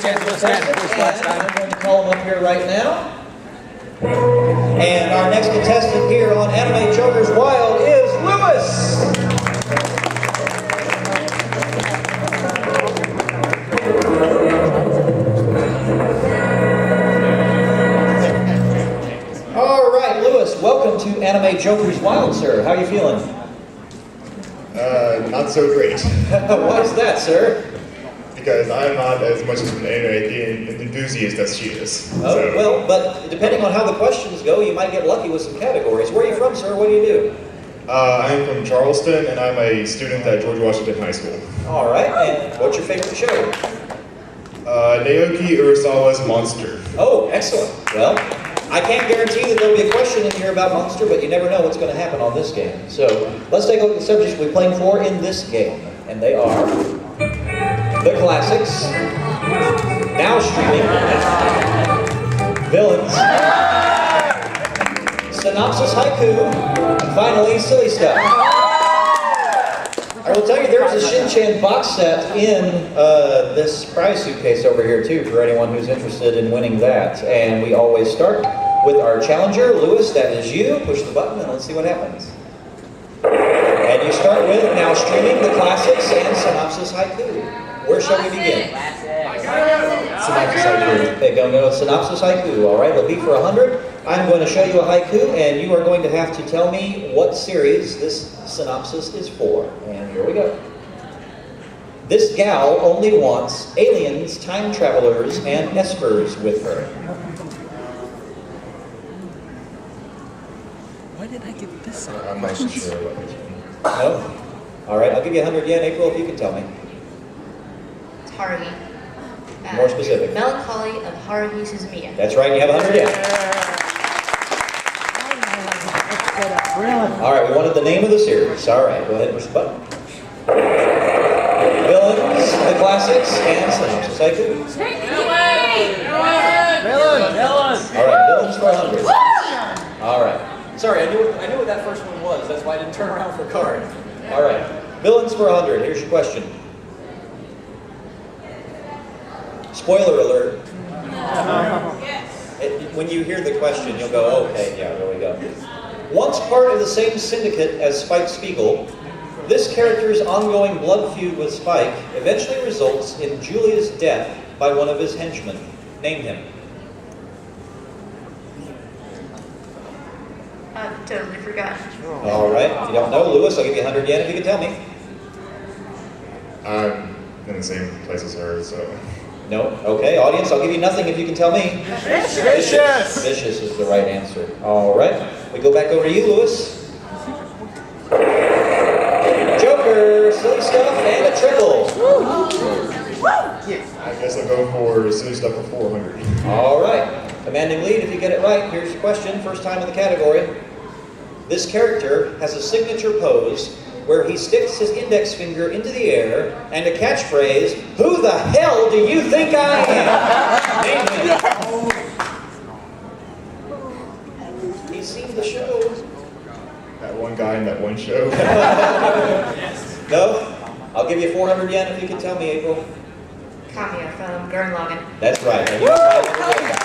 I'm going to call him up here right now. And our next contestant here on Anime Jokers Wild is Lewis. All right, Lewis, welcome to Anime Jokers Wild, sir. How are you feeling? Not so great. Why is that, sir? Because I'm not as much of an anime enthusiast as she is. Oh, So, well, but depending on how the questions go, you might get lucky with some categories. Where are you from, sir? What do you do? I'm from Charleston, and I'm a student at George Washington High School. All right, and what's your favorite show? Naoki Urasawa's Monster. Oh, excellent. Well, I can't guarantee that there'll be a question in here about Monster, but you never know what's going to happen on this game. So let's take a look at the subjects we're playing for in this game. And they are the classics, now streaming, villains, synopsis haiku, and finally silly stuff. I will tell you there's a Shin-Chan box set in this prize suitcase over here too for anyone who's interested in winning that. And we always start with our challenger, Lewis, that is you. Push the button and let's see what happens. And you start with now streaming the classics and synopsis haiku. Where shall we begin? Synopsis haiku. Okay, go synopsis haiku. All right, it'll be for 100. I'm going to show you a haiku, and you are going to have to tell me what series this synopsis is for. And here we go. This gal only wants aliens, time travelers, and espers with her. Why did I get this? I'm not so sure about this one. No? All right, I'll give you 100 yen. April, if you can tell me. It's Haruhi. More specific. Melancholy of Haruhi Suzumiya. That's right, you have 100 yen. All right, we wanted the name of the series. All right, go ahead and push the button. Villains, the classics, and synopsis haiku. Villains! All right, villains for 100. All right. Sorry, I knew what that first one was. That's why I didn't turn around for a card. All right. Villains for 100. Here's your question. Spoiler alert. When you hear the question, you'll go, okay, yeah, there we go. Once part of the same syndicate as Spike Spiegel, this character's ongoing blood feud with Spike eventually results in Julia's death by one of his henchmen. Name him. I've totally forgotten. All right. If you don't know, Lewis, I'll give you 100 yen if you can tell me. I'm in the same place as her, so... No? Okay. Audience, I'll give you nothing if you can tell me. Vicious! Vicious is the right answer. All right. We go back over to you, Lewis. Joker, silly stuff, and a triple. I guess I'll go for silly stuff for 400. All right. Commanding lead, if you get it right, here's your question. First time in the category. This character has a signature pose where he sticks his index finger into the air and a catchphrase, "Who the hell do you think I am?" Name him. He's seen the show. That one guy in that one show. No? I'll give you 400 yen if you can tell me, April. Kamiya from Gurren Lagann. That's right. And you have 500 yen.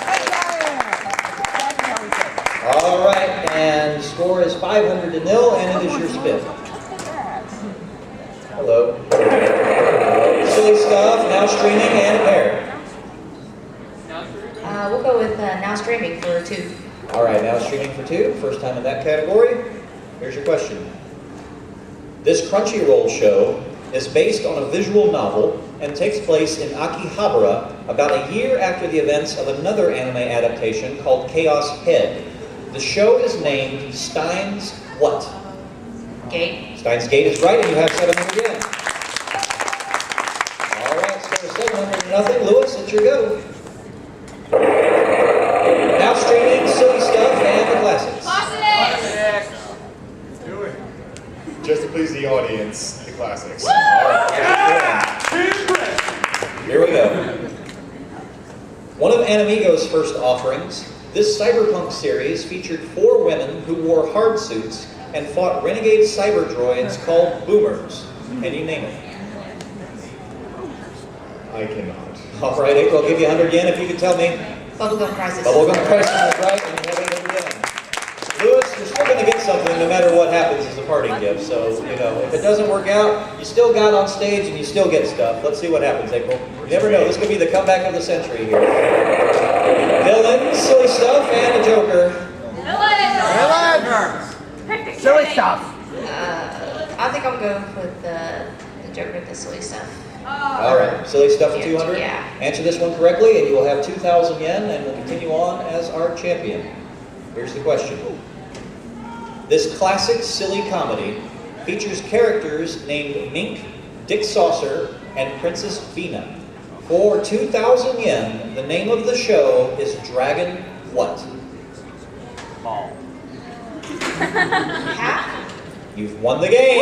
All right, and score is 500-0, and it is your spin. Hello. Silly stuff, now streaming, and a pair. We'll go with now streaming for 2. All right, now streaming for 2. First time in that category. Here's your question. This Crunchyroll show is based on a visual novel and takes place in Akihabara about a year after the events of another anime adaptation called Chaos Head. The show is named Steins what? Gate. Steins Gate is right, and you have 700 yen. All right, so 700-0. Lewis, it's your go. Now streaming, silly stuff, and the classics. Just to please the audience, the classics. All right. Here we go. One of Animigo's first offerings, this cyberpunk series featured 4 women who wore hard suits and fought renegade cyber droids called boomers. Can you name it? I cannot. All right, April, I'll give you 100 yen if you can tell me. Bubblegum prices. Bubblegum prices is right, and you have 800 yen. Lewis, you're still going to get something no matter what happens as a parting gift. So, you know, if it doesn't work out, you still got on stage and you still get stuff. Let's see what happens, April. You never know. This could be the comeback of the century here. Villain, silly stuff, and a joker. Silly stuff. I think I'll go with the joker with the silly stuff. All right, silly stuff for 200. Yeah. Answer this one correctly, and you will have 2,000 yen, and we'll continue on as our champion. Here's the question. This classic silly comedy features characters named Mink, Dick Saucer, and Princess Vina. For 2,000 yen, the name of the show is Dragon what? Half? You've won the game.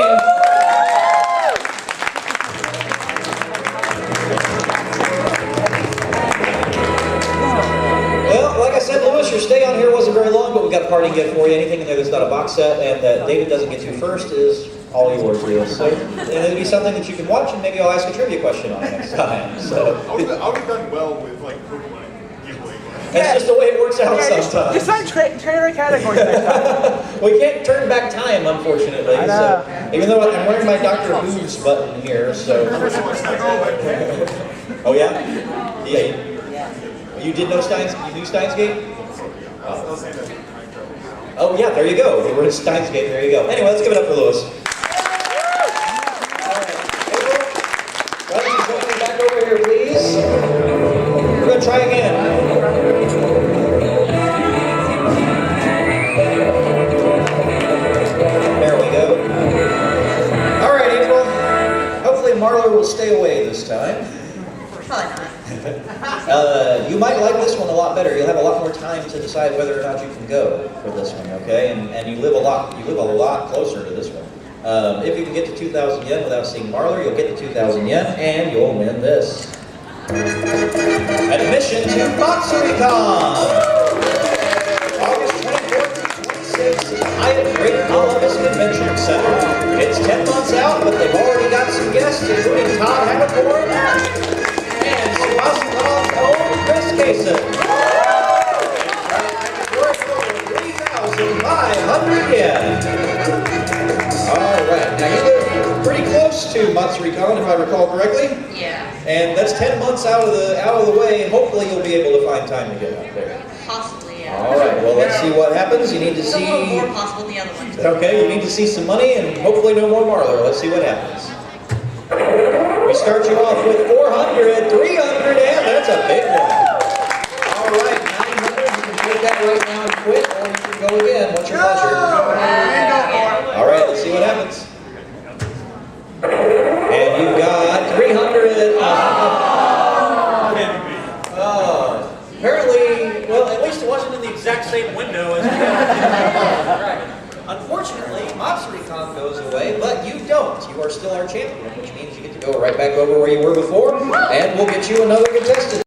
Well, like I said, Lewis, your stay on here wasn't very long, but we got a parting gift for you. Anything in there that's not a box set and that David doesn't get to first is all yours, Lewis. So, and it'll be something that you can watch, and maybe I'll ask a trivia question on it next time. So, I would have done well with like Pokemon giveaway. that's just the way it works out sometimes. Just like trainer categories next time. We can't turn back time, unfortunately. I know. So, even though I'm wearing my Dr. Who's button here, so. Oh yeah? Yeah. You did know Steins? You knew Steins Gate? Oh yeah, there you go. We're in Steins Gate. There you go. Anyway, let's give it up for Lewis. All right, April, why don't you join me back over here, please? We're gonna try again. There we go. All right, April. Hopefully Marlar will stay away this time. Probably not. You might like this one a lot better. You'll have a lot more time to decide whether or not you can go for this one, okay? And you live a lot closer to this one. If you can get to 2,000 yen without seeing Marlar, you'll get the 2,000 yen and you'll win this. Admission to Tsubasacon! August 24th to 26th at Hyatt Great Columbus Convention Center. It's 10 months out, but they've already got some guests, including Todd Havercorn and Tsubasacon's own Chris Kaysen. Worth over 3,500 yen. All right, now you live pretty close to Matsuri-con, if I recall correctly. Yeah. And that's 10 months out of the way. Hopefully you'll be able to find time to get up there. Possibly, yeah. All right, well, let's see what happens. You need to It's a little see... more possible than the other one. Okay, you need to see some money and hopefully no more Marlar. Let's see what happens. We start you off with 400, 300, and that's a big one. All right, 900, you can take that right now and quit, or you can go again. What's your pleasure? All right, let's see what happens. And you got 300. Apparently, well, at least it wasn't in the exact same window as the Dragon. Unfortunately, Matsuri-con goes away, but you don't. You are still our champion, which means you get to go right back over where you were before, and we'll get you another contestant.